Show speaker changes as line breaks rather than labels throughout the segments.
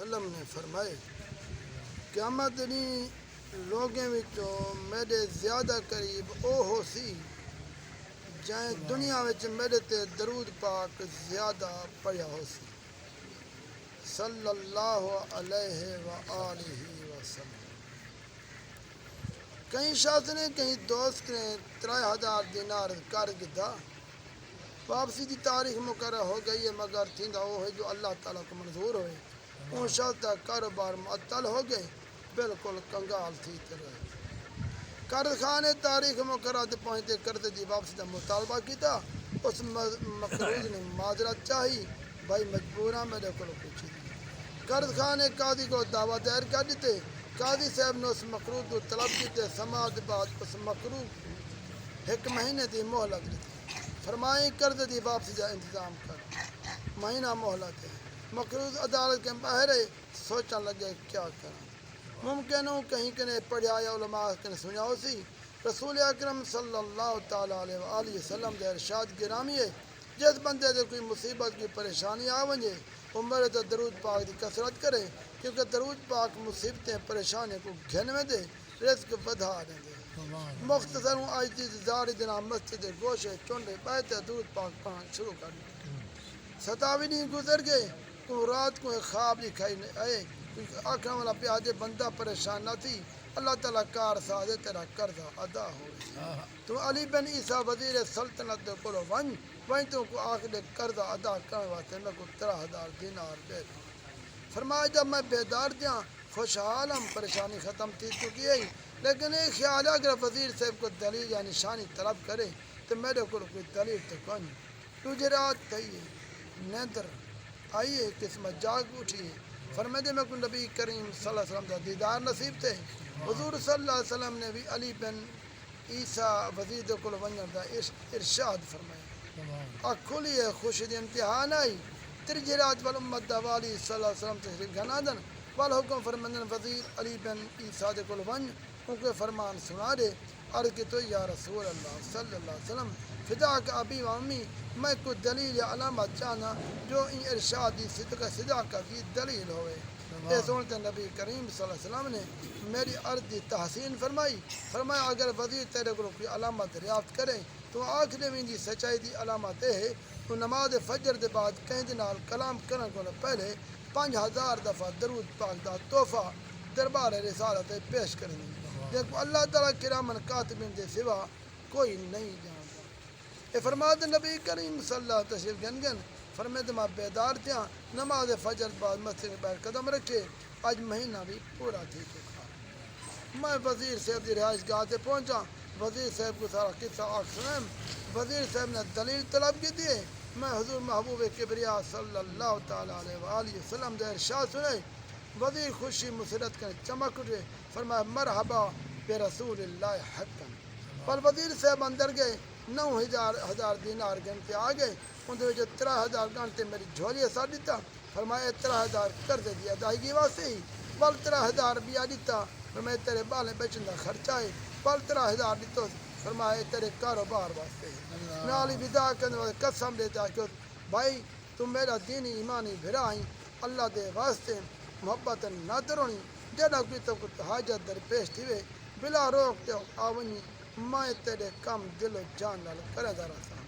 وسلم نے فرمائے قیامت دنی لوگیں وچوں میرے زیادہ قریب او ہو سی جائیں دنیا وچ میرے تے درود پاک زیادہ پڑھیا ہو سی صلی اللہ علیہ وآلہ وسلم۔ کہیں شخص نے کہیں دوست نے 3000 دینار کر گدا واپسی دی تاریخ مقرر ہو گئی ہے مگر تھیندا وہ ہے جو اللہ تعالیٰ کو منظور ہوئے اون شخص کا کاروبار معطل ہو گئے بالکل کنگال تھی رہے قرض خواہ نے تاریخ مقررہ تے پہنچتے قرض دی واپسی کا مطالبہ کیتا اس مقروض نے معذرت چاہی بھائی مجبوراں میرے کو پوچھی قرض خواہ نے قاضی کو دعویٰ دائر کر دیتے قاضی صاحب نے اس مقروض کو طلب کیتے سماعت بعد اس مقروض 1 مہینے دی مہلت دیتی فرمائیں قرض دی واپسی کا انتظام کر مہینہ مہلت ہے مقروض عدالت کے باہر سوچنے لگے کیا کریں ممکن ہوں کہیں کہیں پڑھیا یا علماء کہیں سنیا ہو سی رسول اکرم صلی اللہ تعالیٰ علیہ وآلہ وسلم دے ارشاد گرامی ہے جس بندے دے کوئی مصیبت کی پریشانی آ ونجے وہ میرے تے درود پاک دی کثرت کرے کیونکہ درود پاک مصیبتیں پریشانیوں کو گھن میں دے رزق بدھا دیں دے مختصر ہوں آج دی زاری دنا مسجد گوشے چونڈے بیتے درود پاک پڑھنا شروع کر دیں 27 دن گزر گئے تو رات کو ایک خواب دکھائی آئے آنکھوں والا پیادے بندہ پریشان نہ تھی اللہ تعالیٰ کار سازے تیرا قرضہ ادا ہو تو علی بن عیسیٰ وزیر سلطنت دے کولو وہیں تو کو آخر قرضہ ادا کرنے واسطے میں کو 3000 دینار دے دوں فرمایا جب میں بیدار دیا خوشحال ہم پریشانی ختم تھی چکی ہے لیکن ایک خیال ہے اگر وزیر صاحب کو دلیل یا نشانی طلب کرے تو میرے کو کوئی دلیل تو کون تجھے رات تھی نیندر آئیے قسمت جاگ اٹھی فرمائے میں کو نبی کریم صلی اللہ علیہ وسلم کا دیدار نصیب تھے حضور صلی اللہ علیہ وسلم نے بھی علی بن عیسیٰ وزیر کو ونجن کا ارشاد فرمایا کھلی ہے خوشی دی امتحان آئی ترجی رات والامت دا والی صلی اللہ علیہ وسلم تشریف گھنا دن والحکم فرمندن وزیر علی بن عیسیٰ دے کل ونج ان کے فرمان سنا دے عرض کی تو یا رسول اللہ صلی اللہ علیہ وسلم فدا کا ابی و امی میں کوئی دلیل یا علامت چاہنا جو ان ارشاد دی صداقت کی دلیل ہوئے اے سنتے نبی کریم صلی اللہ علیہ وسلم نے میری عرض دی تحسین فرمایا اگر وزیر تیرے کو کوئی علامت دریافت کرے تو آخری میں دی سچائی دی علامت ہے تو نماز فجر دے بعد کہیں دنال کلام کرنے کو پہلے 5000 دفعہ درود پاک دا تحفہ دربار رسالت پیش کریں دیکھو اللہ تعالیٰ کرامن کاتبین دے سوا کوئی نہیں جانتا اے فرماتے نبی کریم صلی اللہ علیہ وسلم گن فرماتے میں بیدار تھا نماز فجر بعد مسجد میں پیر قدم رکھے آج مہینہ بھی پورا تھی چکا میں وزیر صاحب دی رہائش گاہ سے پہنچا وزیر صاحب کو سارا قصہ آخ سنیں وزیر صاحب نے دلیل طلب کی دیے میں حضور محبوب کبریا صلی اللہ تعالیٰ علیہ وآلہ وسلم دے ارشاد سنے وزیر خوشی مسرت کر چمک اٹھے فرمایا مرحبا برسول اللہ حقا پر وزیر صاحب اندر گئے 9000 دینار گھنٹے آ گئے اندر جو 3000 گھنٹے میری جھولی سا دیتا فرمایا 3000 قرض دی ادائیگی واسطے ہی بل 3000 بیا دیتا فرمایا تیرے بالیں بیچن دا خرچہ ہے بل 3000 دیتو فرمایا تیرے کاروبار واسطے نالی ودا کرنے والے قسم دیتا کہ بھائی تم میرا دینی ایمانی بھرا ہی اللہ دے واسطے محبت نہ درونی جڑا کوئی تو حاجت درپیش تھی وے بلا روک تے آونی میں تیرے کم دل و جان نال کرے دا رہا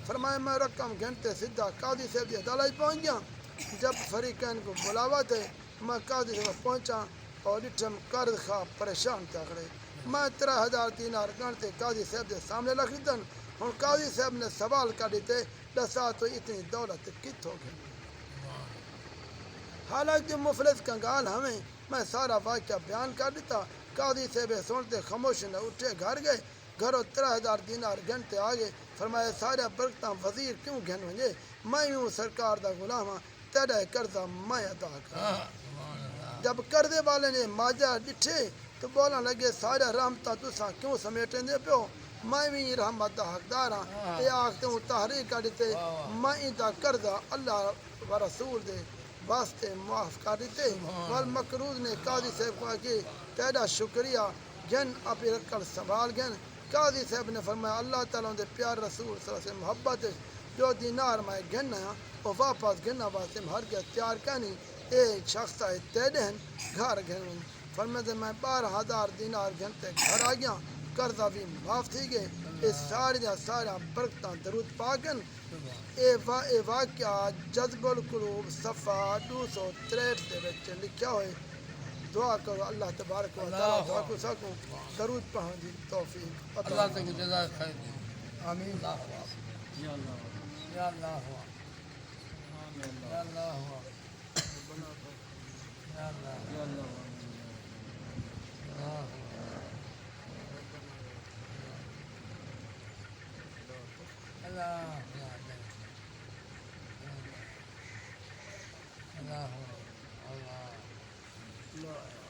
فرمایا میں رقم گھنٹے سیدھا قاضی صاحب دی عدالت پہنچ گیا جب فریقین کو بلاوا تھے میں قاضی صاحب پہنچا اور ڈٹھم قرض خواہ پریشان تھا کرے میں 3000 دینار گھنٹے قاضی صاحب کے سامنے رکھ دن ہوں قاضی صاحب نے سوال کر دیتے دسا تو اتنی دولت کت ہو گئی حالانکہ مفلس کنگال ہمیں میں سارا واقعہ بیان کر دیتا قاضی صاحب سنتے خاموش نہ اٹھے گھر گئے گھروں 3000 دینار گھنٹے آ گئے فرمایا سارا برکتاں وزیر کیوں گھن ونجے میں ہوں سرکار دا غلام ہاں تیرا قرضہ میں ادا کر جب قرضے والے نے ماجا ڈٹھے تو بولنے لگے سارا رحمتہ تساں کیوں سمیٹیں دے پیو میں بھی رحمت دا حقدار ہاں یہ آختے ہوں تحریر کر دیتے میں دا قرضہ اللہ و رسول دے واسطے معاف کر دیتے والمقروض نے قاضی صاحب کو کہ تیرا شکریہ گن اپنی رکھل سوال گن قاضی صاحب نے فرمایا اللہ تعالیٰ دے پیار رسول صلی اللہ علیہ وسلم محبت جو دینار میں گھننا وہ واپس گھننا واسطے ہرگز تیار کرنی ایک شخص ہے تیدہن گھر گھن فرماتے میں 12,000 دینار گھنتے گھر آ گیا قرضہ بھی معاف تھی گئے اس سارا برکتاں درود پاکن اے واقعہ جذب القلوب صفحہ 263 دے وچ لکھیا ہوئے دعا کرو اللہ تبارک و تعالی دعا کو سکوں درود پڑھن دی توفیق عطا
اللہ تک جزائے خیر دے
آمین
یا اللہ یا اللہ یا اللہ یا اللہ اللہ اللہ